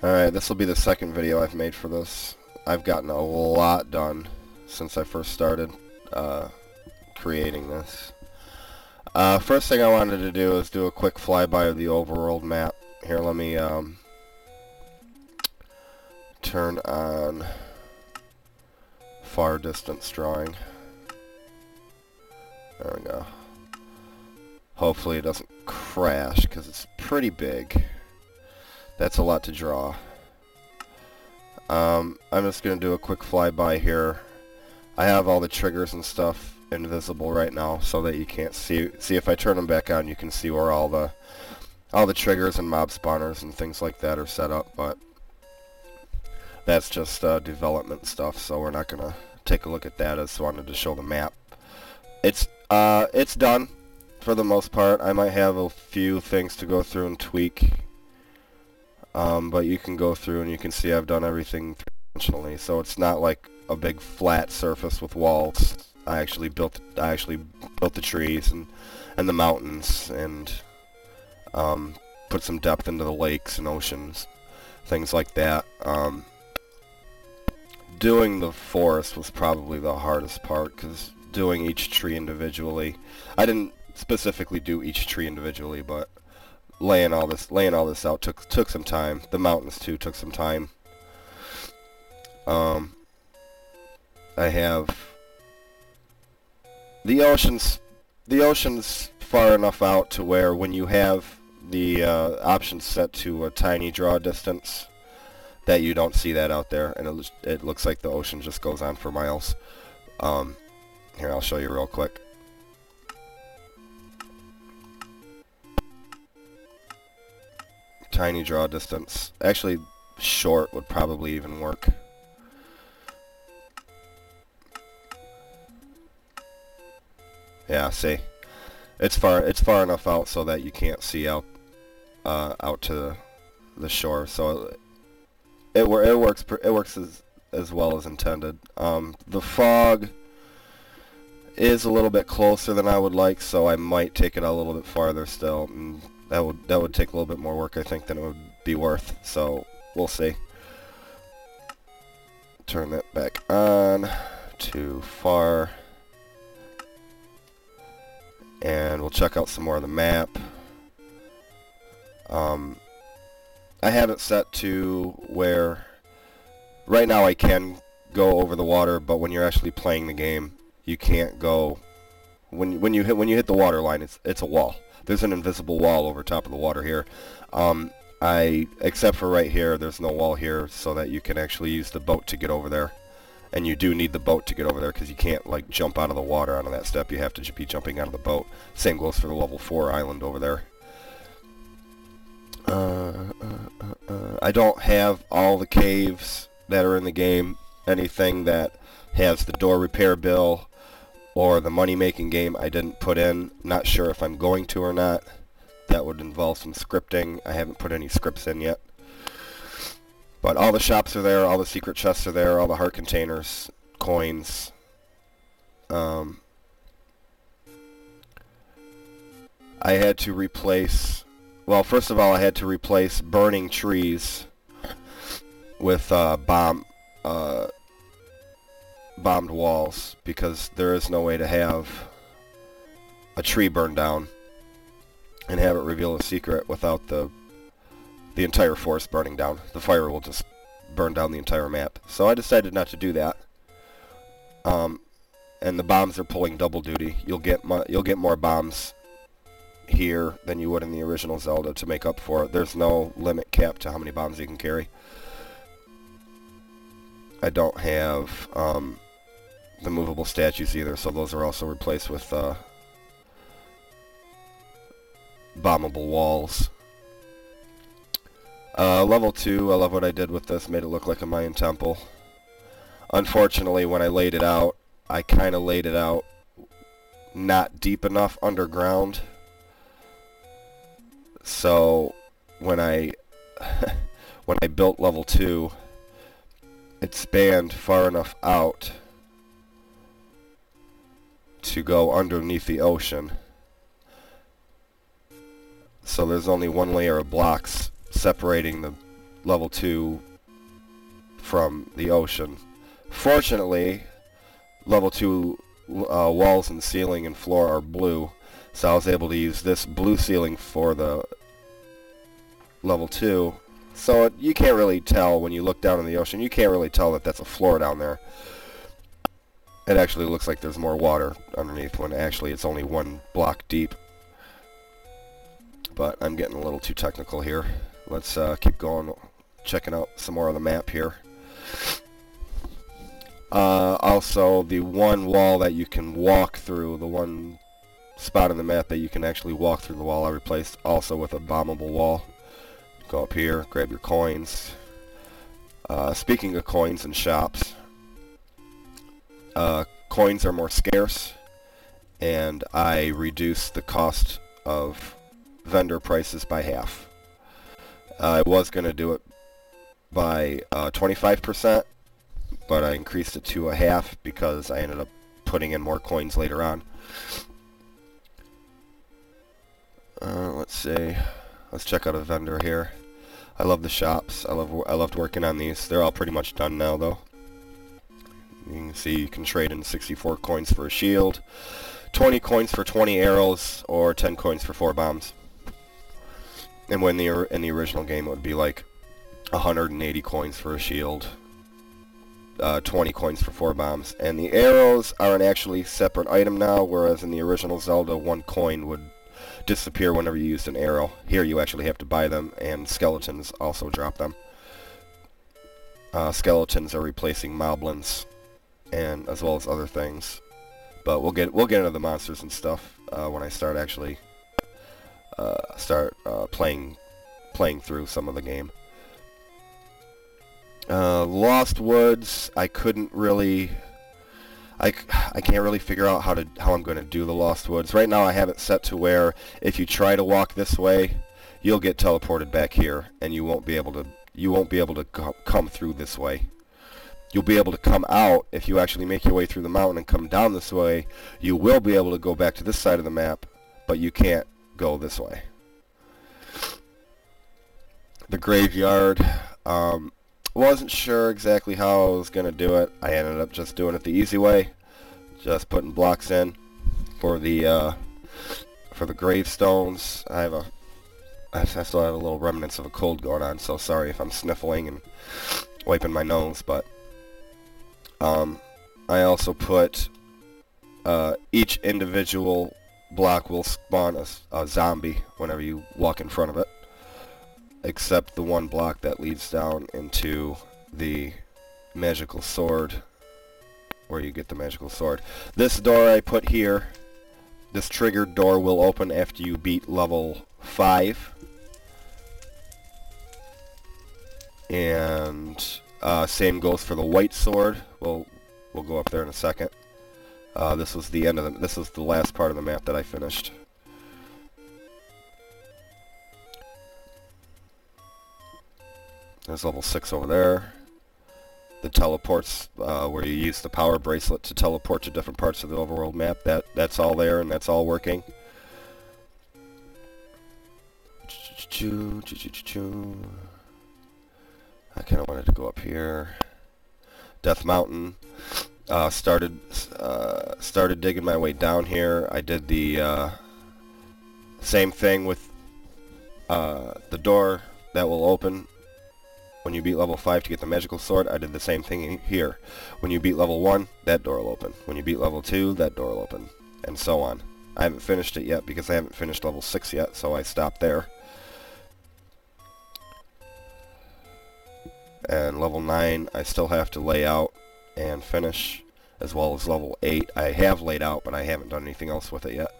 Alright, this will be the second video I've made for this. I've gotten a lot done since I first started creating this. First thing I wanted to do is do a quick flyby of the overworld map. Here, let me turn on far distance drawing. There we go. Hopefully it doesn't crash because it's pretty big. That's a lot to draw. I'm just going to do a quick flyby here. I have all the triggers and stuff invisible right now so that you can't see. See, if I turn them back on, you can see where all the triggers and mob spawners and things like that are set up, but that's just development stuff, so we're not going to take a look at that. I just wanted to show the map. It's done for the most part. I might have a few things to go through and tweak. But you can go through and you can see I've done everything three-dimensionally, so it's not like a big flat surface with walls. I actually built the trees and the mountains and put some depth into the lakes and oceans, things like that. Doing the forest was probably the hardest part because doing each tree individually. I didn't specifically do each tree individually, but laying all this out took some time. The mountains too took some time. I have the ocean's far enough out to where when you have the option set to a tiny draw distance, that you don't see that out there, and it looks like the ocean just goes on for miles. Here, I'll show you real quick. Tiny draw distance. Actually, short would probably even work. Yeah, see, it's far enough out so that you can't see out to the shore. So it works as well as intended. The fog is a little bit closer than I would like, so I might take it a little bit farther still. And that would take a little bit more work, I think, than it would be worth. So we'll see. Turn that back on to far, and we'll check out some more of the map. I have it set to where right now I can go over the water, but when you're actually playing the game, you can't go. When you hit the water line, it's a wall. There's an invisible wall over top of the water here. Except for right here, there's no wall here, so that you can actually use the boat to get over there. And you do need the boat to get over there because you can't like jump out of the water onto that step. You have to be jumping out of the boat. Same goes for the level 4 island over there. I don't have all the caves that are in the game. Anything that has the door repair bill or the money-making game I didn't put in. Not sure if I'm going to or not. That would involve some scripting. I haven't put any scripts in yet. But all the shops are there, all the secret chests are there, all the heart containers, coins. I had to replace... Well, first of all, I had to replace burning trees with bombed walls, because there is no way to have a tree burn down and have it reveal a secret without the entire forest burning down. The fire will just burn down the entire map. So I decided not to do that. And the bombs are pulling double duty. You'll get more bombs here than you would in the original Zelda to make up for it. There's no limit cap to how many bombs you can carry. I don't have the movable statues either, so those are also replaced with bombable walls. Level 2, I love what I did with this. Made it look like a Mayan temple. Unfortunately, when I laid it out, I kind of laid it out not deep enough underground. So when I when I built level 2, it spanned far enough out to go underneath the ocean. So there's only one layer of blocks separating level 2 from the ocean. Fortunately, level 2 walls and ceiling and floor are blue, so I was able to use this blue ceiling for the level 2. So you can't really tell when you look down in the ocean, you can't really tell that that's a floor down there. It actually looks like there's more water underneath when actually it's only one block deep. But I'm getting a little too technical here. Let's keep going, checking out some more of the map here. Also, the one wall that you can walk through, the one spot in the map that you can actually walk through the wall, I replaced also with a bombable wall. Go up here, grab your coins. Speaking of coins and shops, coins are more scarce, and I reduced the cost of vendor prices by half. I was going to do it by 25%, but I increased it to a half because I ended up putting in more coins later on. Let's see. Let's check out a vendor here. I love the shops. I loved working on these. They're all pretty much done now, though. You can see you can trade in 64 coins for a shield, 20 coins for 20 arrows, or 10 coins for 4 bombs. And when in the original game, it would be like 180 coins for a shield, 20 coins for 4 bombs. And the arrows are an actually separate item now, whereas in the original Zelda, 1 coin would disappear whenever you used an arrow. Here you actually have to buy them, and skeletons also drop them. Skeletons are replacing moblins, and as well as other things. But we'll get into the monsters and stuff when I start actually playing through some of the game. Lost Woods, I couldn't really. I can't really figure out how I'm going to do the Lost Woods. Right now I have it set to where if you try to walk this way, you'll get teleported back here, and you won't be able to come through this way. You'll be able to come out if you actually make your way through the mountain and come down this way. You will be able to go back to this side of the map, but you can't go this way. The graveyard. Wasn't sure exactly how I was going to do it. I ended up just doing it the easy way. Just putting blocks in for the gravestones. I still have a little remnants of a cold going on, so sorry if I'm sniffling and wiping my nose, but I also put each individual block will spawn a zombie whenever you walk in front of it, except the one block that leads down into the magical sword, where you get the magical sword. This door I put here, this triggered door will open after you beat level 5. And same goes for the white sword. We'll go up there in a second. This was the end of this was the last part of the map that I finished. There's level 6 over there. The teleports, where you use the power bracelet to teleport to different parts of the overworld map. That's all there, and that's all working. I kind of wanted to go up here. Death Mountain. Started digging my way down here. I did the same thing with the door that will open when you beat level 5 to get the magical sword. I did the same thing here. When you beat level 1, that door will open. When you beat level 2, that door will open. And so on. I haven't finished it yet because I haven't finished level 6 yet, so I stopped there. And level 9, I still have to lay out and finish, as well as level 8. I have laid out, but I haven't done anything else with it yet.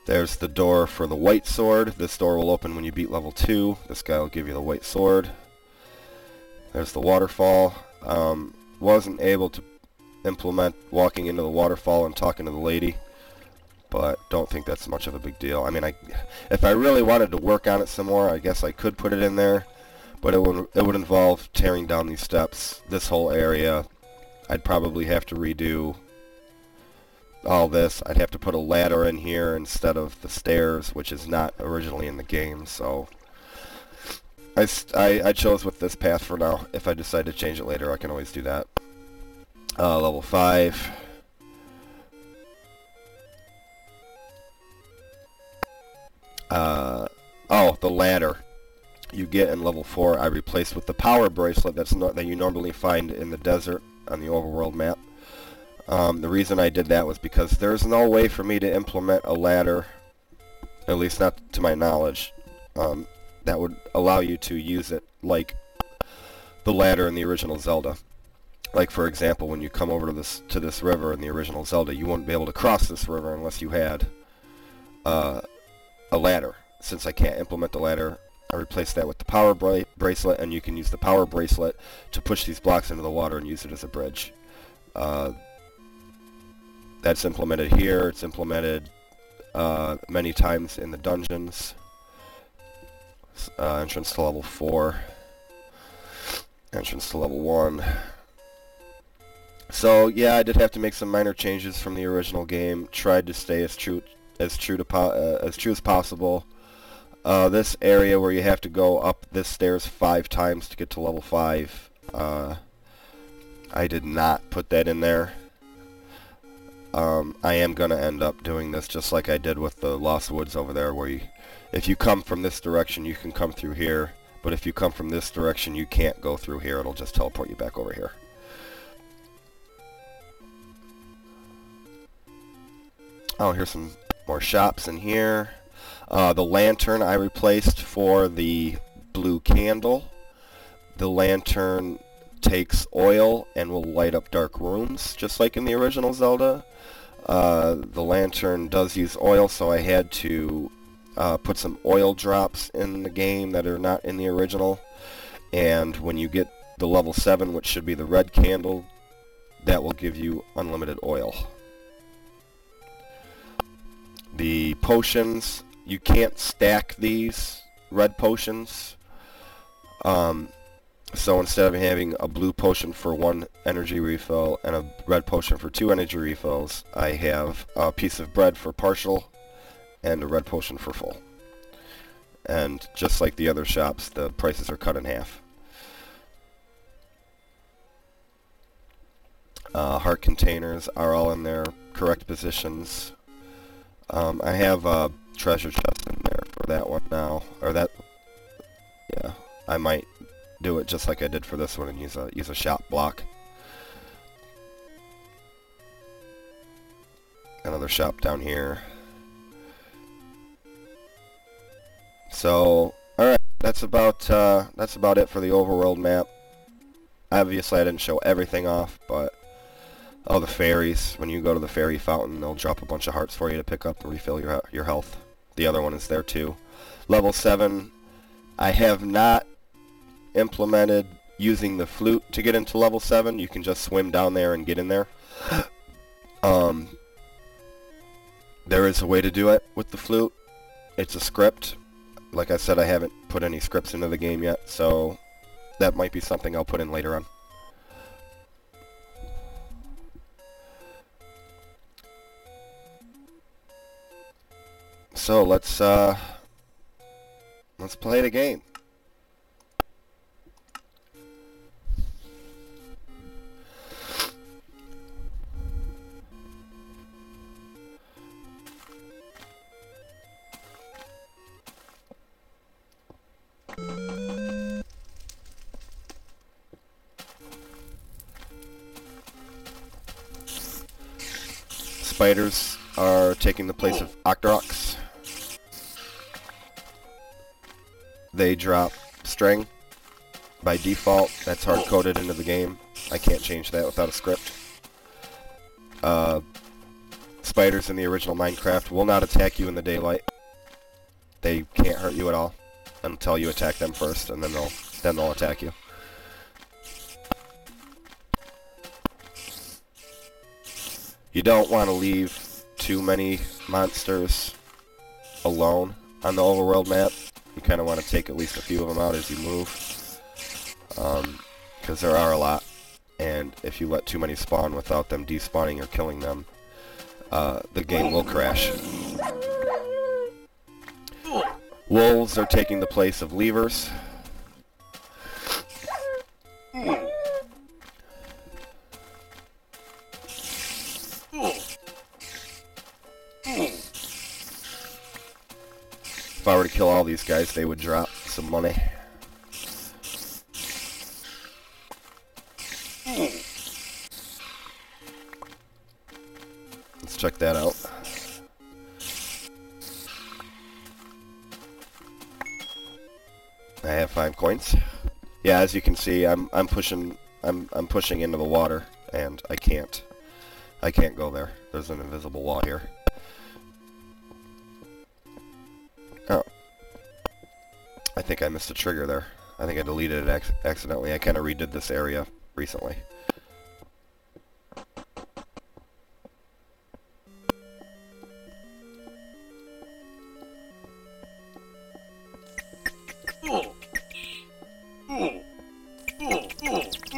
There's the door for the white sword. This door will open when you beat level 2. This guy will give you the white sword. There's the waterfall. Wasn't able to implement walking into the waterfall and talking to the lady, but don't think that's much of a big deal. I mean, if I really wanted to work on it some more, I guess I could put it in there, but it would involve tearing down these steps, this whole area. I'd probably have to redo all this, I'd have to put a ladder in here instead of the stairs, which is not originally in the game, so I chose with this path for now. If I decide to change it later, I can always do that. Level 5. Oh, the ladder you get in level 4 I replaced with the power bracelet that you normally find in the desert on the overworld map. The reason I did that was because there's no way for me to implement a ladder, at least not to my knowledge, that would allow you to use it like the ladder in the original Zelda. Like, for example, when you come over to this river in the original Zelda, you wouldn't be able to cross this river unless you had a ladder. Since I can't implement the ladder, I replaced that with the power bracelet, and you can use the power bracelet to push these blocks into the water and use it as a bridge. That's implemented here. It's implemented many times in the dungeons. Entrance to level 4. Entrance to level 1. So yeah, I did have to make some minor changes from the original game. Tried to stay as true as possible. This area where you have to go up this stairs 5 times to get to level 5, I did not put that in there. I am going to end up doing this just like I did with the Lost Woods over there, where if you come from this direction, you can come through here, but if you come from this direction, you can't go through here. It'll just teleport you back over here. Oh, here's some more shops in here. The lantern I replaced for the blue candle. The lantern takes oil and will light up dark rooms, just like in the original Zelda. The lantern does use oil, so I had to put some oil drops in the game that are not in the original. And when you get the level 7, which should be the red candle, that will give you unlimited oil. The potions, you can't stack these red potions. So instead of having a blue potion for 1 energy refill and a red potion for 2 energy refills, I have a piece of bread for partial and a red potion for full. And just like the other shops, the prices are cut in half. Heart containers are all in their correct positions. I have a treasure chest in there for that one now, or that, yeah, I might do it just like I did for this one and use a shop block. Another shop down here. So, alright, that's about it for the overworld map. Obviously I didn't show everything off, but oh, the fairies. When you go to the fairy fountain, they'll drop a bunch of hearts for you to pick up and refill your health. The other one is there too. Level 7, I have not implemented using the flute to get into level 7. You can just swim down there and get in there. There is a way to do it with the flute. It's a script. Like I said, I haven't put any scripts into the game yet, so that might be something I'll put in later on. So let's play the game. Spiders are taking the place of Octoroks. They drop string by default. That's hard-coded into the game. I can't change that without a script. Spiders in the original Minecraft will not attack you in the daylight. They can't hurt you at all until you attack them first, and then they'll attack you. You don't want to leave too many monsters alone on the overworld map. You kind of want to take at least a few of them out as you move, because there are a lot, and if you let too many spawn without them despawning or killing them, the game will crash. Wolves are taking the place of levers. If I were to kill all these guys, they would drop some money. Let's check that out. I have 5 coins. Yeah, as you can see, I'm pushing into the water, and I can't go there. There's an invisible wall here. Oh. I think I missed a trigger there. I think I deleted it accidentally. I kind of redid this area recently.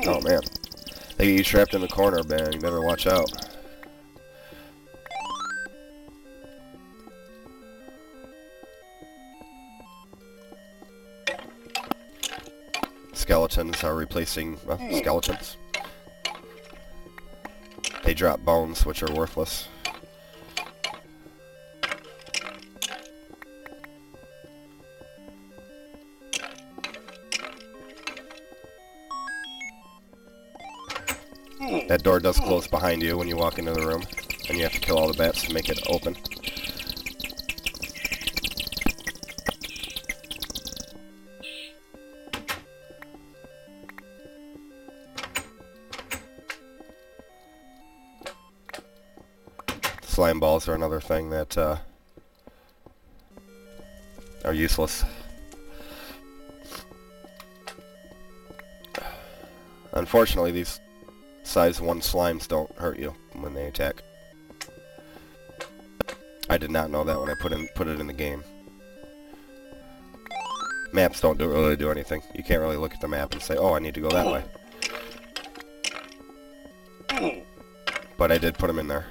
Oh man. They get you trapped in the corner, man. You better watch out. Skeletons are replacing skeletons. They drop bones, which are worthless. That door does close behind you when you walk into the room, and you have to kill all the bats to make it open. Slime balls are another thing that are useless. Unfortunately, these size 1 slimes don't hurt you when they attack. I did not know that when I put it in the game. Maps don't really do anything. You can't really look at the map and say, oh, I need to go that way. But I did put them in there.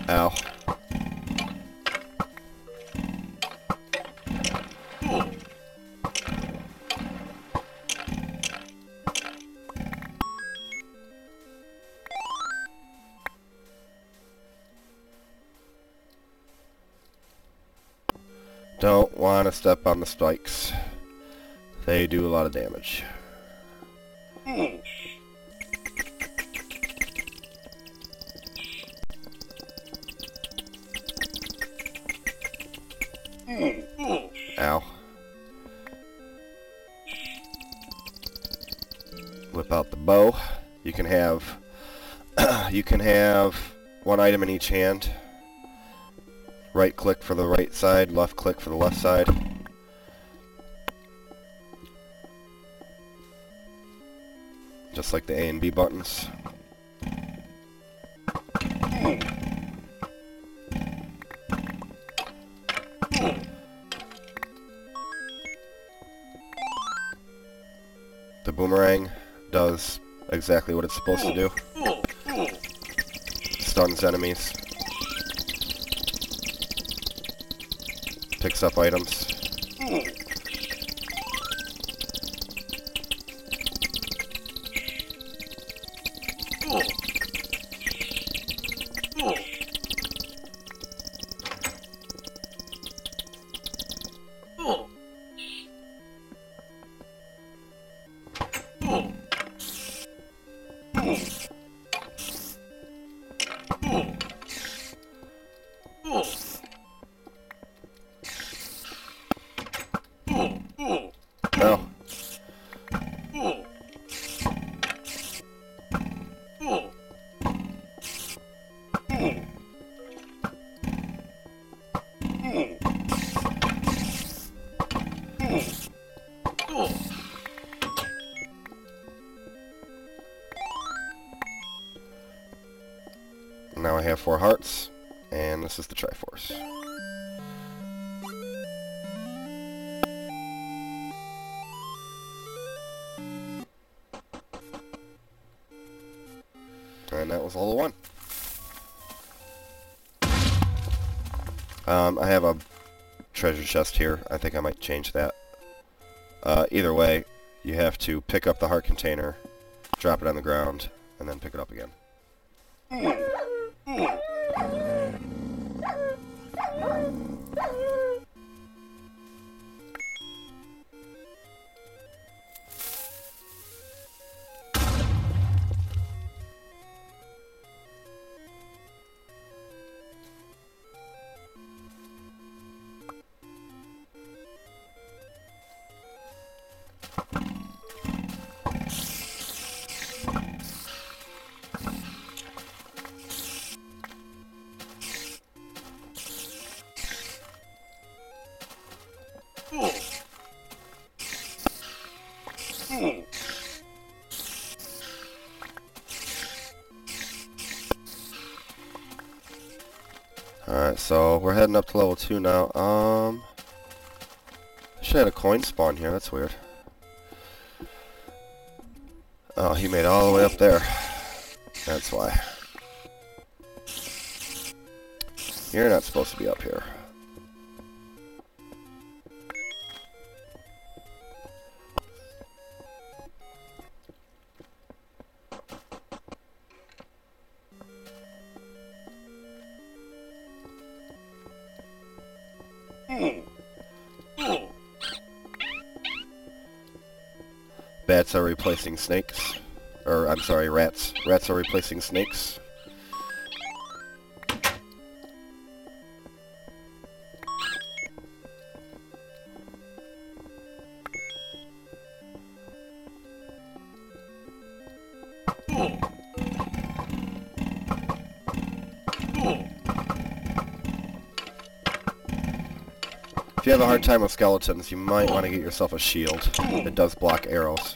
Ow. Don't want to step on the spikes. They do a lot of damage. Ow. Whip out the bow. You can have one item in each hand. Right click for the right side, left click for the left side. Just like the A and B buttons. The boomerang does exactly what it's supposed to do. Stuns enemies. Picks up items. Oh. Now I have 4 hearts, and this is the Triforce. And that was level 1. I have a treasure chest here. I think I might change that. Either way, you have to pick up the heart container, drop it on the ground, and then pick it up again. Alright, so we're heading up to level 2 now. I should have had a coin spawn here, that's weird. Oh, he made it all the way up there. That's why. You're not supposed to be up here. Bats are replacing snakes. Or, I'm sorry, rats. Rats are replacing snakes. If you have a hard time with skeletons, you might want to get yourself a shield. It does block arrows.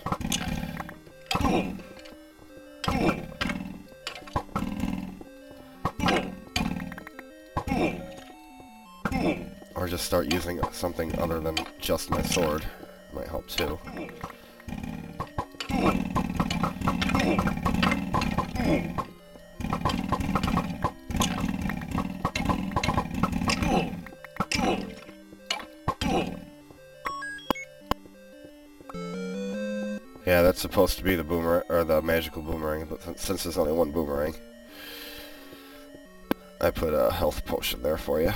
Or just start using something other than just my sword. Might help too. Yeah, that's supposed to be the boomerang, or the magical boomerang, but since there's only one boomerang, I put a health potion there for you.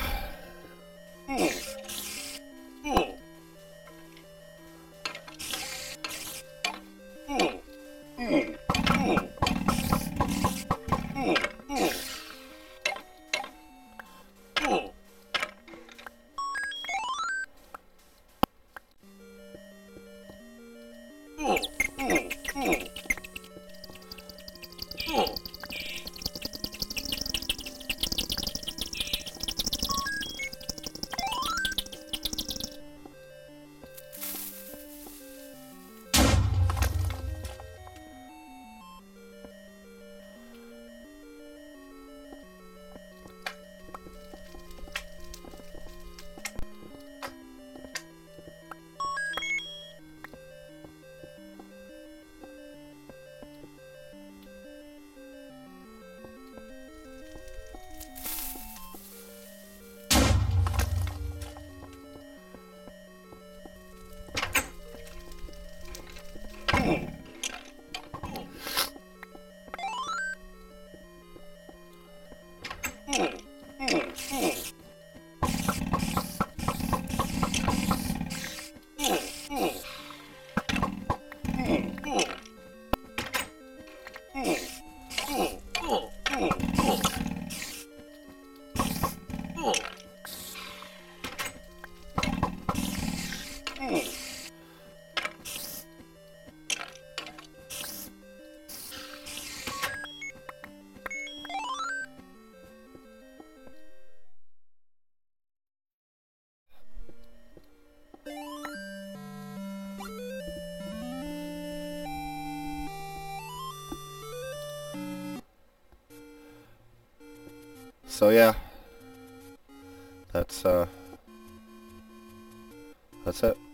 So yeah, that's it.